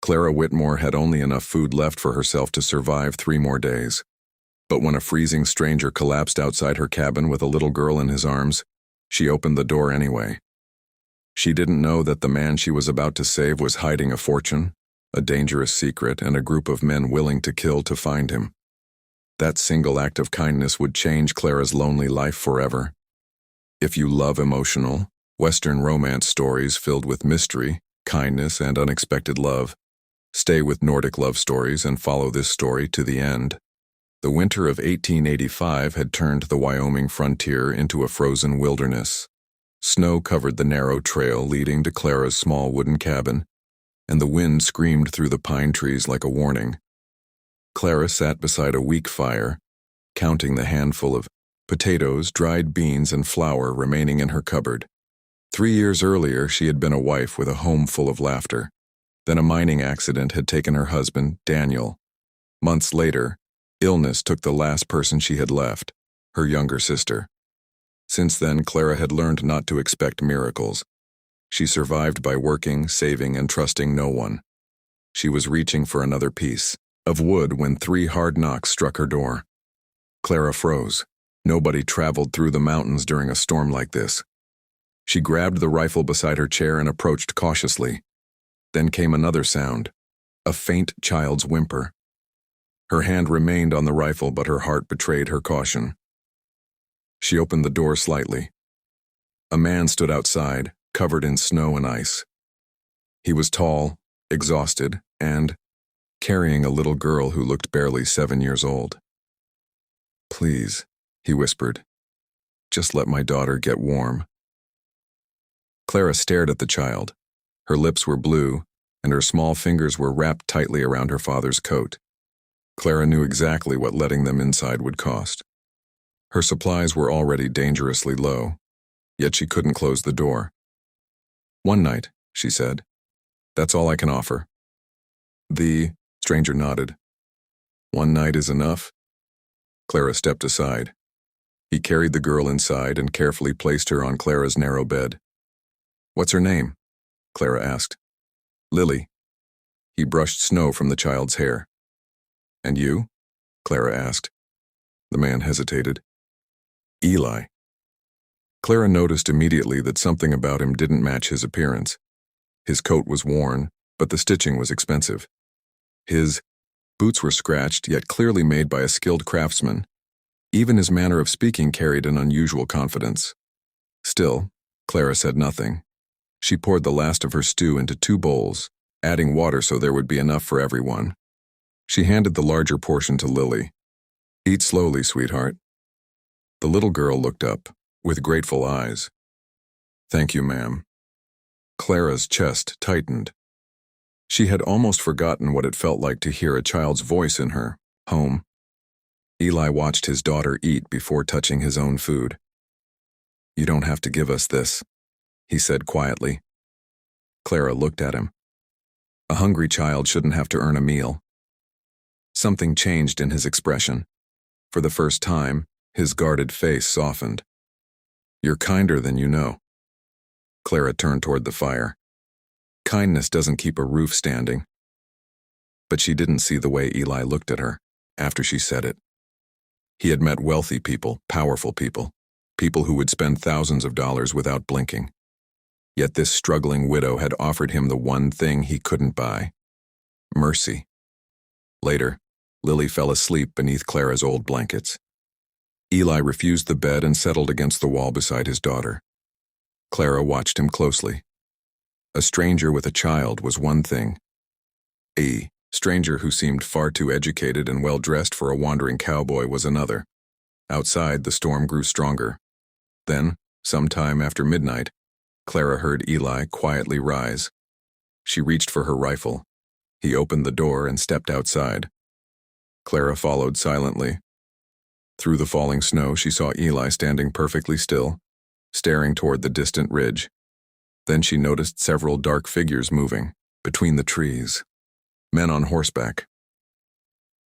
Clara Whitmore had only enough food left for herself to survive 3 more days. But when a freezing stranger collapsed outside her cabin with a little girl in his arms, she opened the door anyway. She didn't know that the man she was about to save was hiding a fortune, a dangerous secret, and a group of men willing to kill to find him. That single act of kindness would change Clara's lonely life forever. If you love emotional, Western romance stories filled with mystery, kindness, and unexpected love, stay with Nordic Love Stories and follow this story to the end. The winter of 1885 had turned the Wyoming frontier into a frozen wilderness. Snow covered the narrow trail leading to Clara's small wooden cabin, and the wind screamed through the pine trees like a warning. Clara sat beside a weak fire, counting the handful of potatoes, dried beans, and flour remaining in her cupboard. 3 years earlier, she had been a wife with a home full of laughter. Then a mining accident had taken her husband, Daniel. Months later, illness took the last person she had left, her younger sister. Since then, Clara had learned not to expect miracles. She survived by working, saving, and trusting no one. She was reaching for another piece of wood when 3 hard knocks struck her door. Clara froze. Nobody traveled through the mountains during a storm like this. She grabbed the rifle beside her chair and approached cautiously. Then came another sound, a faint child's whimper. Her hand remained on the rifle, but her heart betrayed her caution. She opened the door slightly. A man stood outside, covered in snow and ice. He was tall, exhausted, and carrying a little girl who looked barely 7 years old. "Please," he whispered, "just let my daughter get warm." Clara stared at the child. Her lips were blue, and her small fingers were wrapped tightly around her father's coat. Clara knew exactly what letting them inside would cost. Her supplies were already dangerously low, yet she couldn't close the door. "One night," she said. "That's all I can offer." The stranger nodded. "One night is enough?" Clara stepped aside. He carried the girl inside and carefully placed her on Clara's narrow bed. "What's her name?" Clara asked. "Lily." He brushed snow from the child's hair. "And you?" Clara asked. The man hesitated. "Eli." Clara noticed immediately that something about him didn't match his appearance. His coat was worn, but the stitching was expensive. His boots were scratched, yet clearly made by a skilled craftsman. Even his manner of speaking carried an unusual confidence. Still, Clara said nothing. She poured the last of her stew into 2 bowls, adding water so there would be enough for everyone. She handed the larger portion to Lily. "Eat slowly, sweetheart." The little girl looked up, with grateful eyes. "Thank you, ma'am." Clara's chest tightened. She had almost forgotten what it felt like to hear a child's voice in her home. Eli watched his daughter eat before touching his own food. "You don't have to give us this," he said quietly. Clara looked at him. A hungry child shouldn't have to earn a meal. Something changed in his expression. For the first time, his guarded face softened. "You're kinder than you know." Clara turned toward the fire. Kindness doesn't keep a roof standing. But she didn't see the way Eli looked at her after she said it. He had met wealthy people, powerful people, people who would spend thousands of dollars without blinking. Yet this struggling widow had offered him the one thing he couldn't buy: mercy. Later, Lily fell asleep beneath Clara's old blankets. Eli refused the bed and settled against the wall beside his daughter. Clara watched him closely. A stranger with a child was one thing. A stranger who seemed far too educated and well-dressed for a wandering cowboy was another. Outside, the storm grew stronger. Then, sometime after midnight, Clara heard Eli quietly rise. She reached for her rifle. He opened the door and stepped outside. Clara followed silently. Through the falling snow, she saw Eli standing perfectly still, staring toward the distant ridge. Then she noticed several dark figures moving between the trees. Men on horseback.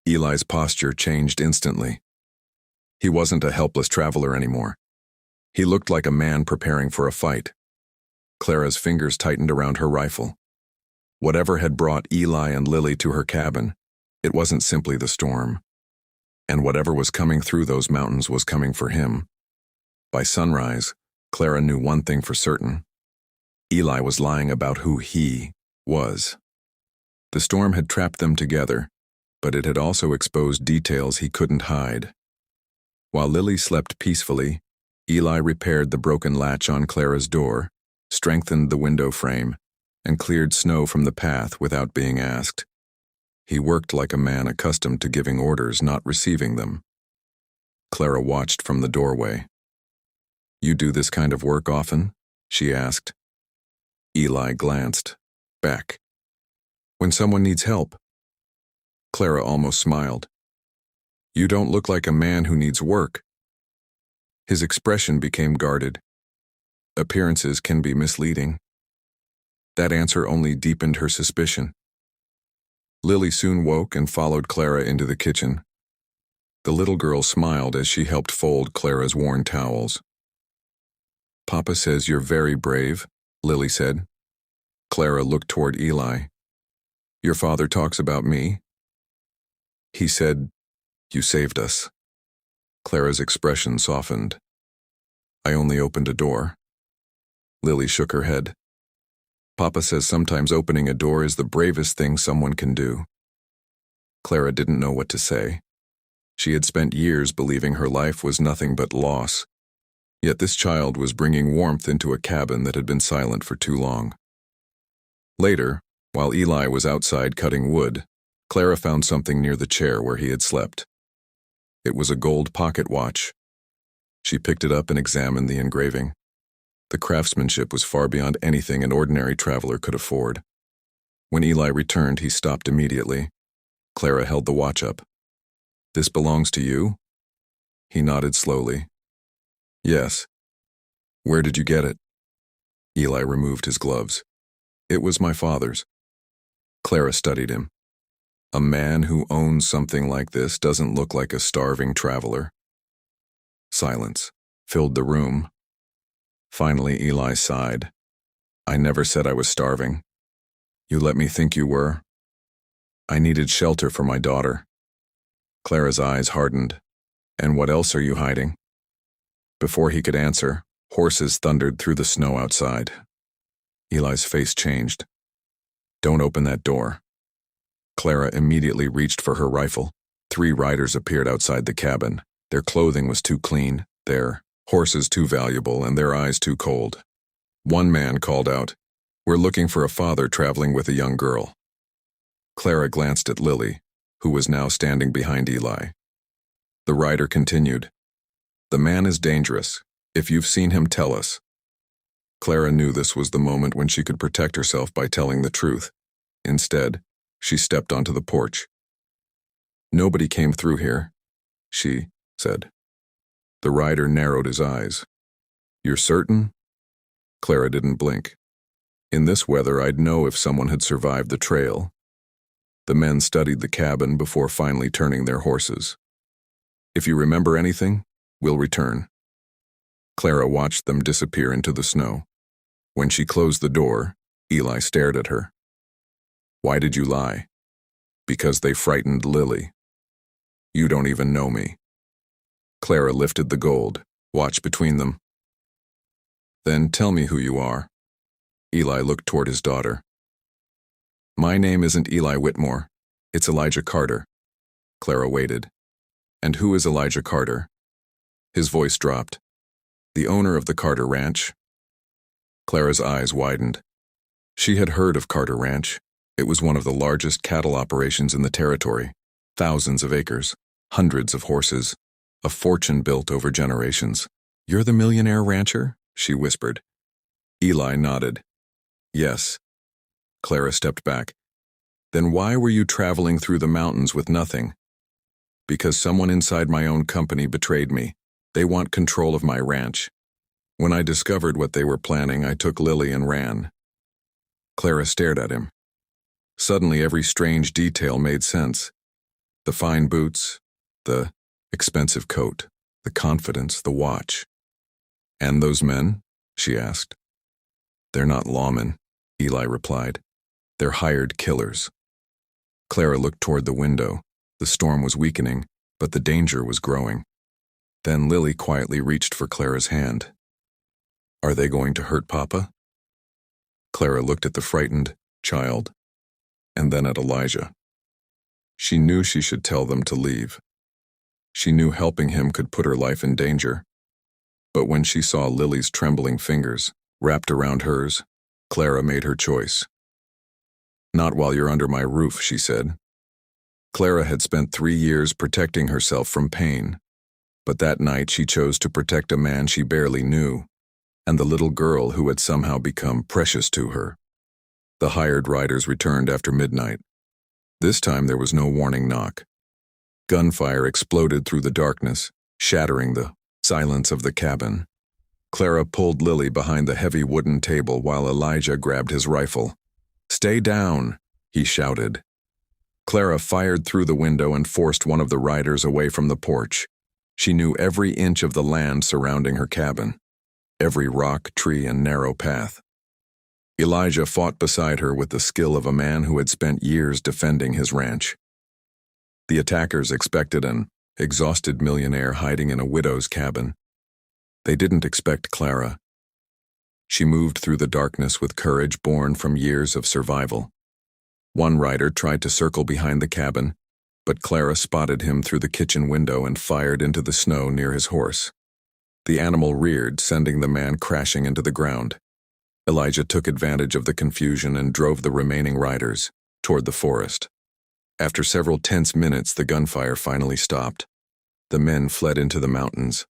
Eli's posture changed instantly. He wasn't a helpless traveler anymore. He looked like a man preparing for a fight. Clara's fingers tightened around her rifle. Whatever had brought Eli and Lily to her cabin, it wasn't simply the storm. And whatever was coming through those mountains was coming for him. By sunrise, Clara knew one thing for certain. Eli was lying about who he was. The storm had trapped them together, but it had also exposed details he couldn't hide. While Lily slept peacefully, Eli repaired the broken latch on Clara's door, strengthened the window frame, and cleared snow from the path without being asked. He worked like a man accustomed to giving orders, not receiving them. Clara watched from the doorway. "You do this kind of work often?" she asked. Eli glanced back. "When someone needs help." Clara almost smiled. "You don't look like a man who needs work." His expression became guarded. Appearances can be misleading. That answer only deepened her suspicion. Lily soon woke and followed Clara into the kitchen. The little girl smiled as she helped fold Clara's worn towels. "Papa says you're very brave," Lily said. Clara looked toward Eli. "Your father talks about me?" "He said, you saved us." Clara's expression softened. "I only opened a door." Lily shook her head. "Papa says sometimes opening a door is the bravest thing someone can do." Clara didn't know what to say. She had spent years believing her life was nothing but loss. Yet this child was bringing warmth into a cabin that had been silent for too long. Later, while Eli was outside cutting wood, Clara found something near the chair where he had slept. It was a gold pocket watch. She picked it up and examined the engraving. The craftsmanship was far beyond anything an ordinary traveler could afford. When Eli returned, he stopped immediately. Clara held the watch up. "This belongs to you?" He nodded slowly. "Yes." "Where did you get it?" Eli removed his gloves. "It was my father's." Clara studied him. A man who owns something like this doesn't look like a starving traveler. Silence filled the room. Finally, Eli sighed. "I never said I was starving. You let me think you were. I needed shelter for my daughter." Clara's eyes hardened. "And what else are you hiding?" Before he could answer, horses thundered through the snow outside. Eli's face changed. "Don't open that door." Clara immediately reached for her rifle. 3 riders appeared outside the cabin. Their clothing was too clean, their horses too valuable, and their eyes too cold. One man called out, "We're looking for a father traveling with a young girl." Clara glanced at Lily, who was now standing behind Eli. The rider continued, "The man is dangerous. If you've seen him, tell us." Clara knew this was the moment when she could protect herself by telling the truth. Instead, she stepped onto the porch. "Nobody came through here," she said. The rider narrowed his eyes. "You're certain?" Clara didn't blink. "In this weather, I'd know if someone had survived the trail." The men studied the cabin before finally turning their horses. "If you remember anything, we'll return." Clara watched them disappear into the snow. When she closed the door, Eli stared at her. "Why did you lie?" "Because they frightened Lily." "You don't even know me." Clara lifted the gold, watch between them. "Then tell me who you are." Eli looked toward his daughter. "My name isn't Eli Whitmore. It's Elijah Carter." Clara waited. "And who is Elijah Carter?" His voice dropped. "The owner of the Carter Ranch." Clara's eyes widened. She had heard of Carter Ranch. It was one of the largest cattle operations in the territory. Thousands of acres, hundreds of horses, a fortune built over generations. "You're the millionaire rancher?" she whispered. Eli nodded. "Yes." Clara stepped back. "Then why were you traveling through the mountains with nothing?" "Because someone inside my own company betrayed me. They want control of my ranch. When I discovered what they were planning, I took Lily and ran." Clara stared at him. Suddenly, every strange detail made sense. The fine boots, the expensive coat, the confidence, the watch. "And those men?" she asked. "They're not lawmen," Eli replied. They're hired killers. Clara looked toward the window. The storm was weakening, but the danger was growing. Then Lily quietly reached for Clara's hand. Are they going to hurt Papa? Clara looked at the frightened child, and then at Elijah. She knew she should tell them to leave. She knew helping him could put her life in danger. But when she saw Lily's trembling fingers wrapped around hers, Clara made her choice. Not while you're under my roof, she said. Clara had spent 3 years protecting herself from pain, but that night she chose to protect a man she barely knew, and the little girl who had somehow become precious to her. The hired riders returned after midnight. This time there was no warning knock. Gunfire exploded through the darkness, shattering the silence of the cabin. Clara pulled Lily behind the heavy wooden table while Elijah grabbed his rifle. "Stay down," he shouted. Clara fired through the window and forced one of the riders away from the porch. She knew every inch of the land surrounding her cabin, every rock, tree, and narrow path. Elijah fought beside her with the skill of a man who had spent years defending his ranch. The attackers expected an exhausted millionaire hiding in a widow's cabin. They didn't expect Clara. She moved through the darkness with courage born from years of survival. One rider tried to circle behind the cabin, but Clara spotted him through the kitchen window and fired into the snow near his horse. The animal reared, sending the man crashing into the ground. Elijah took advantage of the confusion and drove the remaining riders toward the forest. After several tense minutes, the gunfire finally stopped. The men fled into the mountains.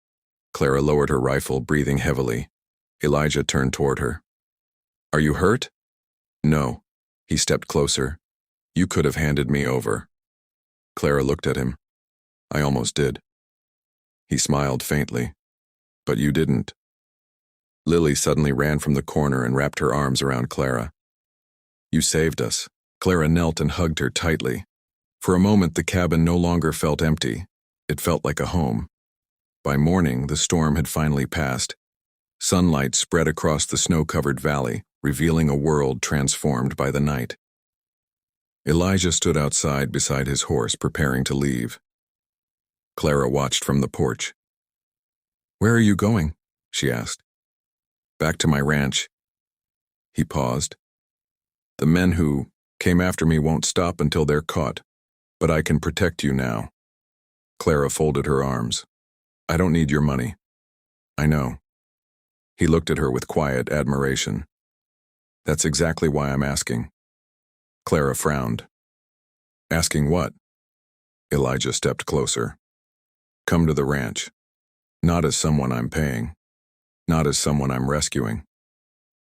Clara lowered her rifle, breathing heavily. Elijah turned toward her. "Are you hurt?" "No." He stepped closer. "You could have handed me over." Clara looked at him. "I almost did." He smiled faintly. "But you didn't." Lily suddenly ran from the corner and wrapped her arms around Clara. "You saved us." Clara knelt and hugged her tightly. For a moment, the cabin no longer felt empty. It felt like a home. By morning, the storm had finally passed. Sunlight spread across the snow-covered valley, revealing a world transformed by the night. Elijah stood outside beside his horse, preparing to leave. Clara watched from the porch. "Where are you going?" she asked. "Back to my ranch." He paused. "The men who came after me won't stop until they're caught, but I can protect you now." Clara folded her arms. "I don't need your money." "I know." He looked at her with quiet admiration. "That's exactly why I'm asking." Clara frowned. "Asking what?" Elijah stepped closer. "Come to the ranch. Not as someone I'm paying. Not as someone I'm rescuing.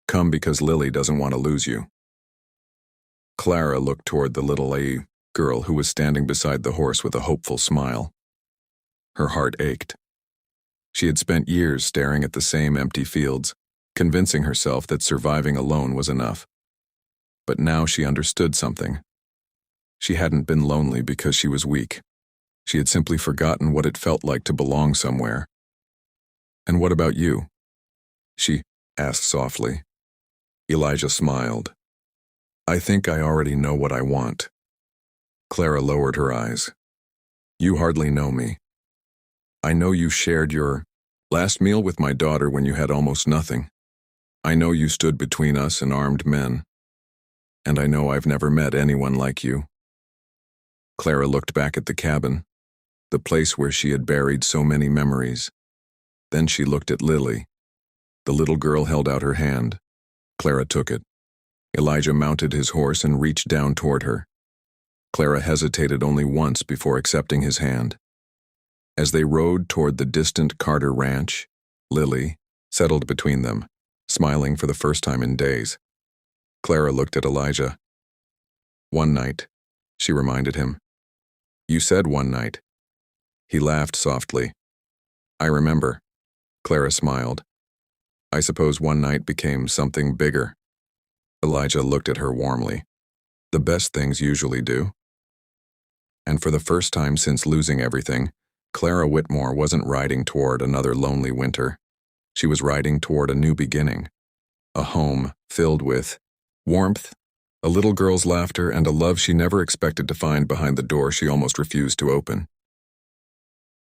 Come because Lily doesn't want to lose you." Clara looked toward the little girl who was standing beside the horse with a hopeful smile. Her heart ached. She had spent years staring at the same empty fields, convincing herself that surviving alone was enough. But now she understood something. She hadn't been lonely because she was weak. She had simply forgotten what it felt like to belong somewhere. "And what about you?" she asked softly. Elijah smiled. "I think I already know what I want." Clara lowered her eyes. "You hardly know me. I know you shared your last meal with my daughter when you had almost nothing. I know you stood between us and armed men. And I know I've never met anyone like you." Clara looked back at the cabin, the place where she had buried so many memories. Then she looked at Lily. The little girl held out her hand. Clara took it. Elijah mounted his horse and reached down toward her. Clara hesitated only once before accepting his hand. As they rode toward the distant Carter Ranch, Lily settled between them, smiling for the first time in days. Clara looked at Elijah. "One night," she reminded him. "You said one night." He laughed softly. "I remember." Clara smiled. "I suppose one night became something bigger." Elijah looked at her warmly. "The best things usually do." And for the first time since losing everything, Clara Whitmore wasn't riding toward another lonely winter. She was riding toward a new beginning. A home filled with warmth, A little girl's laughter and a love she never expected to find behind the door she almost refused to open.